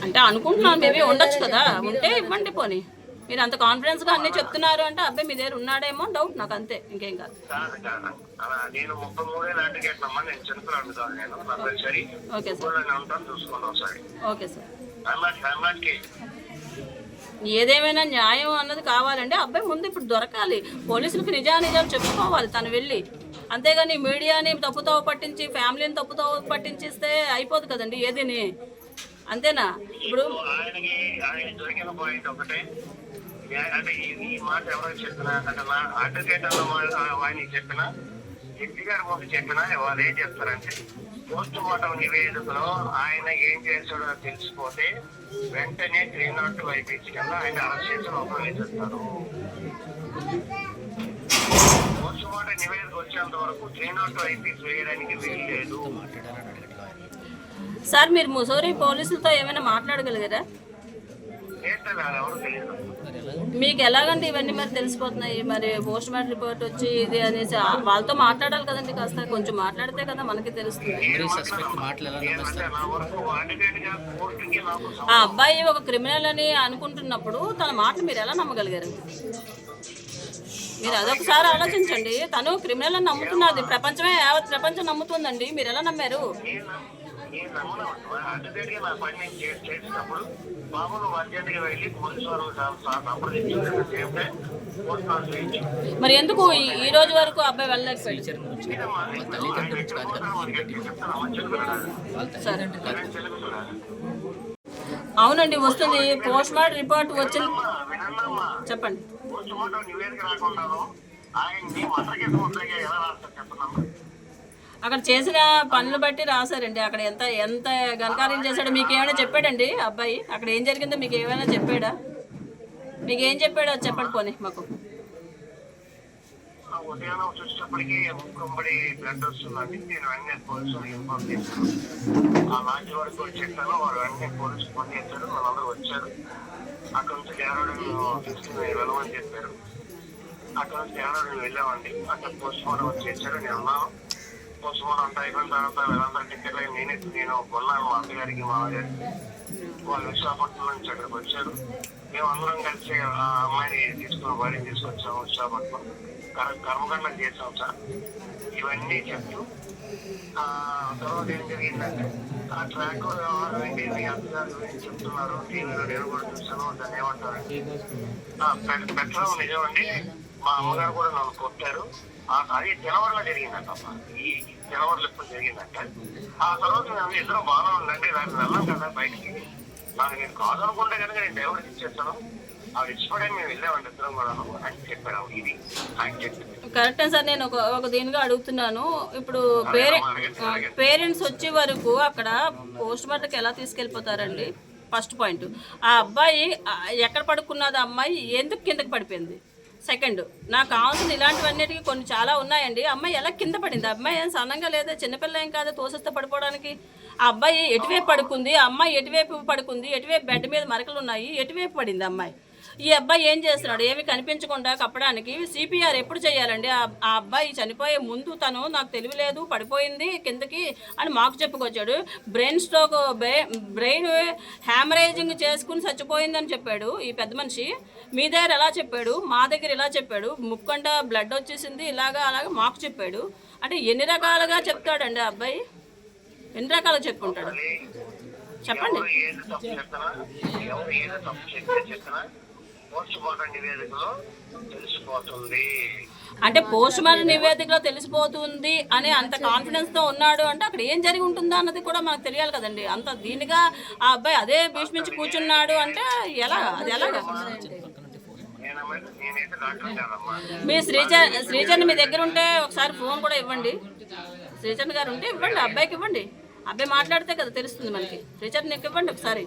అంటే అనుకుంటున్నాను మేబీ ఉండొచ్చు కదా, ఉంటే ఇవ్వండి పోనీ. మీరు అంత కాన్ఫిడెన్స్గా అన్నీ చెప్తున్నారు అంటే అబ్బాయి మీ దగ్గర ఉన్నాడేమో డౌట్ నాకు, అంతే, ఇంకేం కాదు. నేను 33 అడ్వకేట్ అమ్మా, నేను చిన్నపిల్లాడు కాదు, నేను సరే. ఓకే సార్, చూసుకోండి ఒకసారి. Okay sir. ఫ్యామిలీకి ఏదేమైనా న్యాయం అన్నది కావాలంటే అబ్బాయి ముందు ఇప్పుడు దొరకాలి, పోలీసులకు నిజానిజాలు చెప్పుకోవాలి తను వెళ్ళి. అంతేగాని మీడియాని తప్పుతావు పట్టించి ఫ్యామిలీని తప్పుతావు పట్టించిస్తే అయిపోదు కదండి ఏదిని, అంతేనా? ఇప్పుడు ఆయన దొరికిన పాయింట్ ఒకటే, అంటే ఈ మాట ఎవరికి చెప్పినా, అంటే నా అడ్వకేట్ ఆయనకి చెప్పినా, ఎంపీ గారి ముందు చెప్పినా వాళ్ళు ఏం చెప్తారంటే, పోస్ట్ మార్టం నివేదికలో ఆయన ఏం చేశాడో తెలిసిపోతే వెంటనే 302 IPC కింద ఆయన అరెస్ట్ చేసి లోపల వేసేస్తారు. పోస్ట్ మార్టం నివేదిక వచ్చేంత వరకు 302 IPC వేయడానికి వీలు లేదు. సార్ మీరు ముసోరీ పోలీసులతో ఏమైనా మాట్లాడగలిగారా? ఎవరు తెలియదు. మీకు ఎలాగండి ఇవన్నీ మరి తెలిసిపోతున్నాయి? మరి పోస్ట్ మార్టం రిపోర్ట్ వచ్చి ఇది అనేసి వాళ్ళతో మాట్లాడాలి కదండి, కాస్త కొంచెం మాట్లాడితే కదా మనకి తెలుస్తుంది. ఆ అబ్బాయి ఒక క్రిమినల్ అని అనుకుంటున్నప్పుడు తన మాటలు మీరు ఎలా నమ్మగలిగారు? మీరు అదొకసారి ఆలోచించండి. తను క్రిమినల్ అని నమ్ముతున్నది ప్రపంచమే, యావత్ ప్రపంచం నమ్ముతుందండి, మీరు ఎలా నమ్మారు? మరి ఎందుకు ఈ రోజు వరకు అబ్బాయి వెళ్ళలేకపోయాడు? అవునండి వస్తుంది, పోస్ట్ మార్టం రిపోర్ట్ వచ్చింది. చెప్పండి. అక్కడ చేసిన పనులు బట్టి రాశారండి. అక్కడ ఎంత ఎంత ఘనకార్యం చేశాడో మీకు ఏమైనా చెప్పాడండి అబ్బాయి? అక్కడ ఏం జరిగిందో మీకు ఏమైనా చెప్పాడా? మీకు ఏం చెప్పాడో చెప్పండి పోనీ మాకు. ఉదయం చూసేటప్పటికి ముక్కంబడి బ్లడ్ వస్తుందండి. నేను వెంటనే పోలీసులు ఇన్ఫార్మ్ చేశాను. ఆ లాంటి వరకు చెప్పాను, వాళ్ళు వెంటనే పోలీసు ఫోన్ చేశారు, వాళ్ళందరూ వచ్చారు. అక్కడ నుంచి డెహ్రాడూన్ తీసుకుని వెళ్ళమని చెప్పారు. అక్కడ నుంచి డెహ్రాడూన్ వెళ్ళామండి. అక్కడ పోస్ట్ మార్టం చేశారు, నేను ఉన్నాను. పోస్ట్ మార్టం అంతా అయిపోయిన తర్వాత వీళ్ళందరూ టికెట్లు నేను కొన్నాను మా అత్తగారికి మామగారికి. వాళ్ళు విశాఖపట్నం నుంచి అక్కడికి వచ్చారు. మేము అందరం కలిసి ఆ అమ్మాయిని తీసుకుని బాడీని తీసుకొచ్చాము విశాఖపట్నం. కర్మకాండం చేసాం సార్. ఇవన్నీ చెప్తూ తర్వాత ఏం జరిగిందంటే ఆ ట్రాక్ వ్యవహారం మీ అత్తగారి గురించి చెప్తున్నారు. టీవీలో నేను కూడా చూసాను. దాన్ని ఏమంటారండి, పెట్టడం నిజమండి. మా అమ్మగారు కూడా నన్ను కొట్టారు. అది జనవరిలో జరిగిందంట. ఈ జనవరిలో ఎప్పుడు జరిగిందంట. ఆ తర్వాత మేము ఇద్దరం బాగా ఉండండి, దాన్ని వెళ్ళాం కదా బయటికి. నాకు నేను కాదనుకుంటే కనుక నేను డైవర్స్ ఇచ్చేస్తాను. ఆవిడ ఇచ్చిపోవడానికి మేము వెళ్ళామండి ఇద్దరం కూడా అని చెప్పారు. ఇది ఆయన చెప్పింది కరెక్టే సార్. నేను ఒక దీనిగా అడుగుతున్నాను. ఇప్పుడు పేరెంట్స్ వచ్చే వరకు అక్కడ పోస్ట్ మార్టంకి ఎలా తీసుకెళ్ళిపోతారండి? ఫస్ట్ పాయింట్, ఆ అబ్బాయి ఎక్కడ పడుకున్నది, అమ్మాయి ఎందుకు కిందకి పడిపోయింది? సెకండ్, నాకు కావాల్సిన ఇలాంటివన్నిటికీ కొన్ని చాలా ఉన్నాయండి. అమ్మాయి ఎలా కింద పడింది? అమ్మాయి ఏం సన్నంగా లేదా, చిన్నపిల్ల ఏం కాదు తోసేస్తే పడిపోవడానికి. ఆ అబ్బాయి ఎటువైపు పడుకుంది, ఆ అమ్మాయి ఎటువైపు పడుకుంది, ఎటువైపు బెడ్ మీద మరకలు ఉన్నాయి, ఎటువైపు పడింది అమ్మాయి? ఈ అబ్బాయి ఏం చేస్తున్నాడు? ఏమి కనిపించకుండా కప్పడానికి CPR ఎప్పుడు చేయాలండి? ఆ అబ్బాయి చనిపోయే ముందు తను నాకు తెలియలేదు పడిపోయింది కిందకి అని మాకు చెప్పుకొచ్చాడు. బ్రెయిన్ స్ట్రోక్, బ్రెయిన్ హ్యామరేజింగ్ చేసుకుని చచ్చిపోయిందని చెప్పాడు ఈ పెద్ద మనిషి. మీ దగ్గర ఎలా చెప్పాడు, మా దగ్గర ఇలా చెప్పాడు, ముక్కంట బ్లడ్ వచ్చేసింది, ఇలాగా అలాగా మాకు చెప్పాడు. అంటే ఎన్ని రకాలుగా చెప్తాడండి ఆ అబ్బాయి? ఎన్ని రకాలుగా చెప్పుకుంటాడు చెప్పండి. అంటే పోస్ట్ మార్టం నివేదికలో తెలిసిపోతుంది అని అంత కాన్ఫిడెన్స్ తో ఉన్నాడు అంటే అక్కడ ఏం జరిగి ఉంటుందో అన్నది కూడా మనకు తెలియాలి కదండి. అంత దీనిగా ఆ అబ్బాయి అదే భీష్మించి కూర్చున్నాడు అంటే ఎలా, అది ఎలాగా? మీ శ్రీచరణ్ మీ దగ్గర ఉంటే ఒకసారి ఫోన్ కూడా ఇవ్వండి. శ్రీచరణ్ గారు ఉంటే ఇవ్వండి, అబ్బాయికి ఇవ్వండి. అబ్బాయి మాట్లాడితే కదా తెలుస్తుంది మనకి. శ్రీచరణ్ ఇవ్వండి ఒకసారి.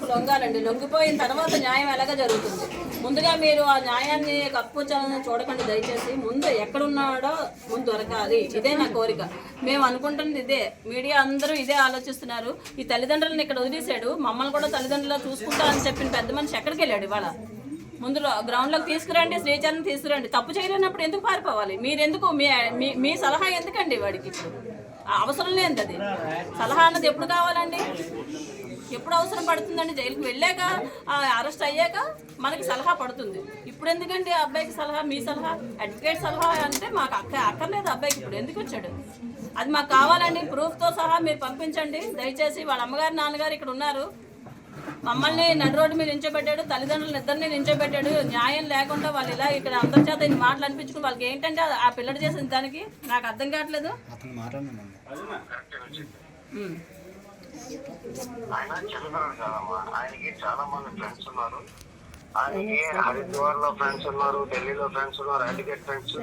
లొంగాలండి, లొంగిపోయిన తర్వాత న్యాయం ఎలాగా జరుగుతుంది. ముందుగా మీరు ఆ న్యాయాన్ని కప్పుచాలని చూడకండి దయచేసి. ముందు ఎక్కడున్నాడో ముందు దొరకాలి, ఇదే నా కోరిక. మేము అనుకుంటున్నది ఇదే. మీడియా అందరూ ఇదే ఆలోచిస్తున్నారు. ఈ తల్లిదండ్రులను ఇక్కడ వదిలేశాడు, మమ్మల్ని కూడా తల్లిదండ్రులు చూసుకుంటా అని చెప్పిన పెద్ద మనిషి ఎక్కడికి వెళ్ళాడు? ఇవాళ ముందు గ్రౌండ్లోకి తీసుకురండి, శ్రీచరణ్ తీసుకురండి. తప్పు చేయలేనప్పుడు ఎందుకు పారిపోవాలి? మీరెందుకు మీ సలహా ఎందుకండి వాడికి? ఇప్పుడు అవసరం లేనిది అది. సలహా అన్నది ఎప్పుడు కావాలండి? ఎప్పుడు అవసరం పడుతుందండి? జైలుకి వెళ్ళాక అరెస్ట్ అయ్యాక మనకి సలహా పడుతుంది. ఇప్పుడు ఎందుకండి ఆ అబ్బాయికి సలహా? మీ సలహా, అడ్వకేట్ సలహా అంటే మాకు అక్కర్లేదు. అబ్బాయికి ఇప్పుడు ఎందుకు వచ్చాడు? అది మాకు కావాలండి, ప్రూఫ్తో సహా మీరు పంపించండి దయచేసి. వాళ్ళ అమ్మగారు నాన్నగారు ఇక్కడ ఉన్నారు, మమ్మల్ని నడు రోడ్డు మీద నించోబెట్టాడు, తల్లిదండ్రులను ఇద్దరిని నించోబెట్టాడు. న్యాయం లేకుండా వాళ్ళు ఇలా ఇక్కడ అందరి చేత ఇన్ని మాటలు అనిపించుకుని వాళ్ళకి ఏంటంటే ఆ పిల్లడు చేసిన దానికి నాకు అర్థం కావట్లేదు. ఆయన చదువుకున్నాడు కదమ్మా, ఆయనకి చాలా మంది ఫ్రెండ్స్ ఉన్నారు. ఆయనకి హరిద్వార్ లో ఫ్రెండ్స్ ఉన్నారు, ఢిల్లీలో ఫ్రెండ్స్ ఉన్నారు, అడ్వకేట్ ఫ్రెండ్స్.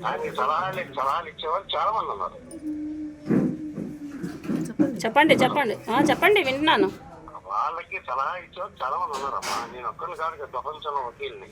ఆయనకి సలహాలు ఇచ్చేవారు చాలా మంది ఉన్నారు. చెప్పండి చెప్పండి చెప్పండి, వింటున్నాను. వాళ్ళకి సలహా ఇచ్చేవారు చాలా మంది ఉన్నారమ్మా. నేను ఒక్కరిని కాదు కదా ప్రపంచంలో వకీల్ని.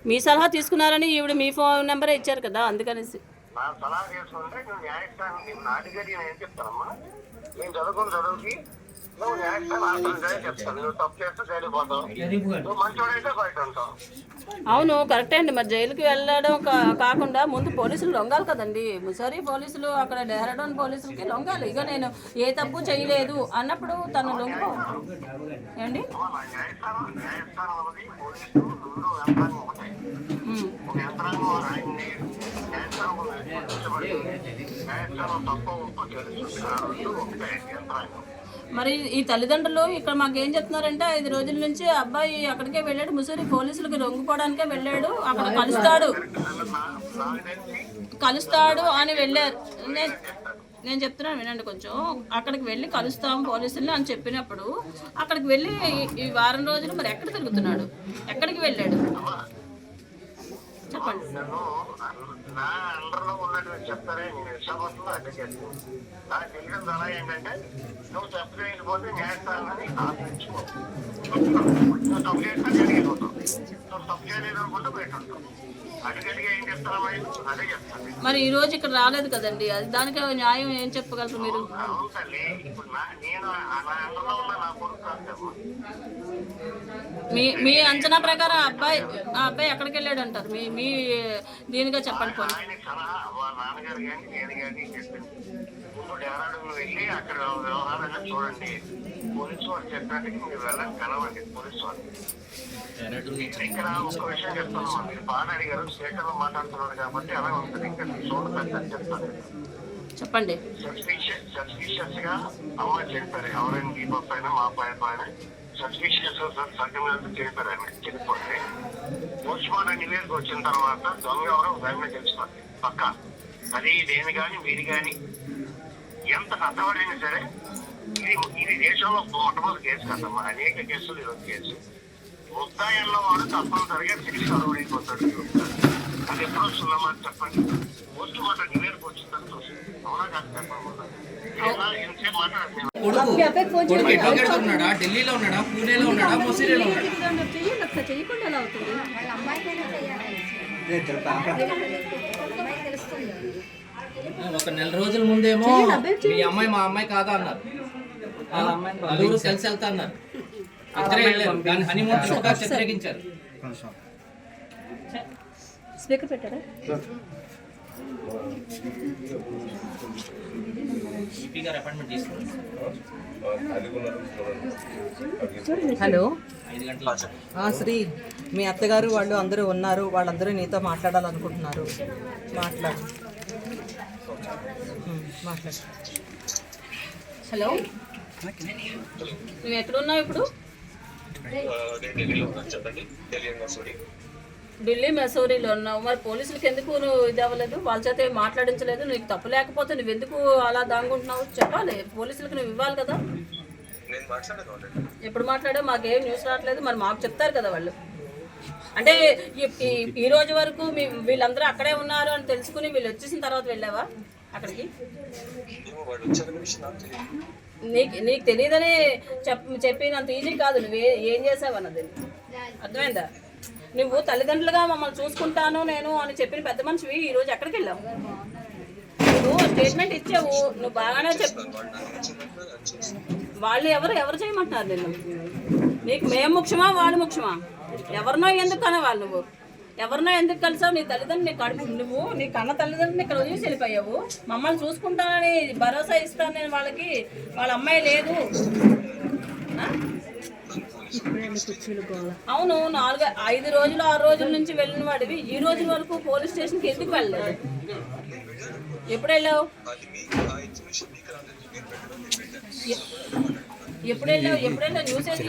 మీ సలహా తీసుకున్నారని ఈవిడ మీ ఫోన్ నెంబరే ఇచ్చారు కదా, అందుకనేసి. నా సలహా చేసుకుంటే నువ్వు న్యాయస్థానం నాటిగడి నేను ఏం చెప్తానమ్మా? నేను చదువుకుని చదువుకి నువ్వు న్యాయస్థానం ఆశ్రయించాలని చెప్తాను. నువ్వు తప్పు చేస్తే జైలుపోతావు, నువ్వు మంచోడైతే బయట ఉంటావు. అవును కరెక్టే అండి. మరి జైలుకి వెళ్ళడం కాకుండా ముందు పోలీసులు లొంగాలి కదండి. ముసారి పోలీసులు అక్కడ డెహ్రాడూన్ పోలీసులకి లొంగాలి. ఇక నేను ఏ తప్పు చేయలేదు అన్నప్పుడు తను లొంగ ఏమండి. న్యాయస్థానం అనేది పోలీసులు రెండు యంత్రాంగం ఉంటాయి. ఒక యంత్రాంగం ఆయన్ని న్యాయస్థానం తప్ప ఒప్పు తెలుసు ఒకటే యంత్రాంగం. మరి ఈ తల్లిదండ్రులు ఇక్కడ మాకు ఏం చెప్తున్నారంటే 5 రోజుల నుంచి అబ్బాయి అక్కడికే వెళ్ళాడు, ముసలి పోలీసులకి లొంగిపోవడానికే వెళ్ళాడు, అక్కడ కలుస్తాడు అని వెళ్ళారు. నేను చెప్తున్నాను వినండి కొంచెం. అక్కడికి వెళ్ళి కలుస్తాం పోలీసుల్ని అని చెప్పినప్పుడు అక్కడికి వెళ్ళి ఈ వారం రోజులు మరి ఎక్కడ తిరుగుతున్నాడు, ఎక్కడికి వెళ్ళాడు చెప్పండి. నా అండర్లో ఉన్నటువంటి చెప్తారే నేను విశాఖపట్నంలో అడ్వకేట్. నాకు తెలిసిన సలహా ఏంటంటే నువ్వు తప్పు చేయకపోతే న్యాయస్థానాన్ని ఆశ్రయించుకో. నువ్వు తప్పు చేస్తే జరిగిపోతావు, నువ్వు తప్పు చేయలేదు అనుకుంటే బయట ఉంటావు. అడ్వకేట్గా ఏం చెప్తారా అదే చెప్తాను. మరి ఈ రోజు ఇక్కడ రాలేదు కదండి, అది దానికి న్యాయం ఏం చెప్పగలరు మీరు? అవును తల్లి, ఇప్పుడు నేను నా అండర్లో ఉన్న నా కొడుకు కాదు. మీ అంచనా ప్రకారం ఆ అబ్బాయి ఎక్కడికి వెళ్ళాడు అంటారు? మీ దీనిగా చెప్పండి. ఆయనకి సలహా వాళ్ళ నాన్నగారు కానీ నేను కానీ చెప్పింది ముందు డెహ్రాడూన్ వెళ్ళి అక్కడ వ్యవహారంగా చూడండి. పోలీసు వాళ్ళు చెప్పినట్టుగా మీరు వెళ్ళని కలవండి పోలీసు వాళ్ళు. ఇక్కడ ఒక విషయం చెప్తాను, మీరు బాగా అడిగారు, స్టేటర్లో మాట్లాడుతున్నారు కాబట్టి అలా ఉంటుంది. ఇంకా చూడదని చెప్తాను చెప్పండి. సస్పిషియస్ గా అమ్మ చెప్పారు, ఎవరైనా మీ పైన మా పైన సస్పిషియస్ సర్టిఫికేట్ చెప్పారు. ఆయన చెప్పిపోతే పోస్ట్ మార్టం నివేదిక వచ్చిన తర్వాత దొంగ ఎవరో భయమే తెలుసుకోండి పక్క. అది దేని కానీ మీరు కానీ ఎంత కష్టపడైనా సరే ఇది దేశంలో మొట్టమొదటి కేసు కదమ్మా, అనేక కేసులు ఈరోజు కేసు. ముద్దాయంలో వాడు తప్పనిసరిగా శిక్ష అరువైపోతాడు. అది ఎప్పుడు వస్తుందమ్మా చెప్పండి? పోస్ట్ మార్టం నివేదిక వచ్చిందని చూస్తుంది. అవునా కాదు చెప్పండి. ఎంతసేపు మాట్లాడుతున్నాను. ఢిల్లీలో ఉన్నాడా, పూణేలో ఉన్నాడా, ముసిరిలో ఉన్నాడా? ఒక నెల రోజుల ముందేమో మీ అమ్మాయి మా అమ్మాయి కాదా అన్నారు, నలుగురు కలిసి వెళ్తా అన్నారు. ఇద్దరే వెళ్ళారు, దాన్ని హనీమూన్ ట్రిప్గా చిత్రీకరించారు. స్పీకర్ పెట్టారా? హలో శ్రీ, మీ అత్తగారు వాళ్ళు అందరూ ఉన్నారు, వాళ్ళందరూ నీతో మాట్లాడాలనుకుంటున్నారు. మాట్లాడు. హలో, నువ్వు ఎక్కడున్నావు ఇప్పుడు? ఢిల్లీ మెసూరీలో ఉన్నావు. మరి పోలీసులకి ఎందుకు నువ్వు ఇది అవ్వలేదు, వాళ్ళ చేత మాట్లాడించలేదు? నీకు తప్పు లేకపోతే నువ్వు ఎందుకు అలా దాంగుంటున్నావు? చెప్పాలి, పోలీసులకు నువ్వు ఇవ్వాలి కదా. ఎప్పుడు మాట్లాడావు? మాకేం న్యూస్ రావట్లేదు. మరి మాకు చెప్తారు కదా వాళ్ళు. అంటే ఈ రోజు వరకు వీళ్ళందరూ అక్కడే ఉన్నారు అని తెలుసుకుని వీళ్ళు వచ్చేసిన తర్వాత వెళ్ళావా అక్కడికి? నీకు తెలియదని చెప్పినంత ఈజీ కాదు. నువ్వు ఏం చేసావు అన్నది అర్థమైందా? నువ్వు తల్లిదండ్రులుగా మమ్మల్ని చూసుకుంటాను నేను అని చెప్పిన పెద్ద మనిషివి ఈ రోజు ఎక్కడికి వెళ్ళావు? నువ్వు స్టేట్మెంట్ ఇచ్చావు, నువ్వు బాగానే చెప్పు. వాళ్ళు ఎవరు చేయమంటున్నారు నిన్ను? నీకు మేము ముఖ్యమా వాళ్ళు ముఖ్యమా? ఎవరినో ఎందుకు కనవాలి నువ్వు? ఎవరినో ఎందుకు కలిసావు? నీ తల్లిదండ్రులు నీ కడుపు, నువ్వు నీ కన్న తల్లిదండ్రులు ఇక్కడ వదిలేసి వెళ్ళిపోయావు. మమ్మల్ని చూసుకుంటానని భరోసా ఇస్తాను నేను వాళ్ళకి, వాళ్ళ అమ్మాయి లేదు అవును 5 రోజులు 6 రోజుల నుంచి వెళ్ళిన వాడివి ఈ రోజు వరకు పోలీస్ స్టేషన్కి ఎందుకు వెళ్ళలేదు? ఎప్పుడు వెళ్ళావు? ఎప్పుడు వెళ్ళావు న్యూస్ ఏంటి?